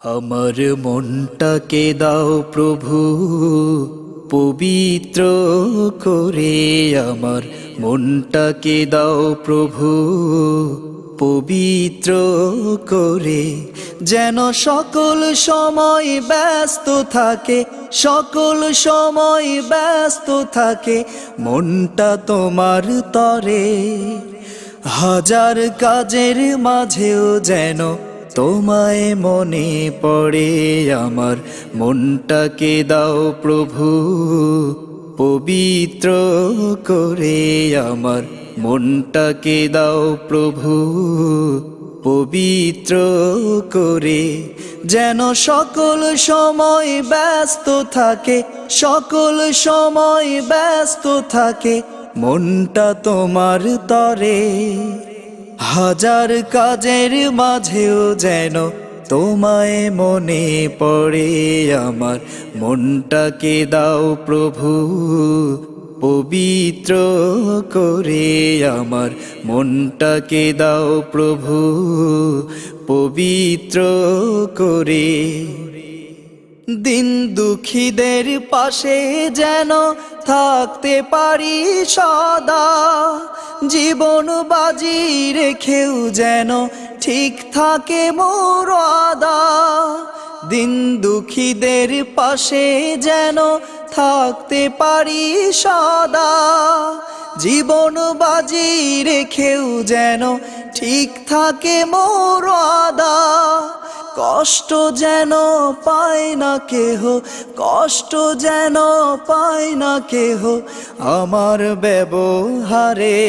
আমার মনটাকে দাও প্রভু পবিত্র করে, আমার মনটাকে দাও প্রভু পবিত্র করে, যেন সকল সময় ব্যস্ত থাকে, সকল সময় ব্যস্ত থাকে মনটা তোমার তরে। হাজার কাজের মাঝেও যেন তোমায় মনে পড়ে, আমার মনটাকে দাও প্রভু পবিত্র করে, আমার মনটাকে দাও প্রভু পবিত্র করে, যেন সকল সময় ব্যস্ত থাকে, সকল সময় ব্যস্ত থাকে মনটা তোমার তরে। হাজার কাজের মাঝেও যেন তোমায় মনে পড়ে, আমার মনটাকে দাও প্রভু পবিত্র করে, আমার মনটাকে দাও প্রভু পবিত্র করে। দিন দুঃখীদের পাশে যেন থাকতে পারি সদা, জীবন বাজি রেখেও যেন ঠিক থাকে মোর আদা। দিন দুঃখীদের পাশে যেন থাকতে পারি সদা, জীবন বাজি রেখেও যেন ঠিক থাকে মোর আদা। কষ্ট যেন পায় না কেহ, কষ্ট যেন পায় না কেহ আমার ব্যবহারে,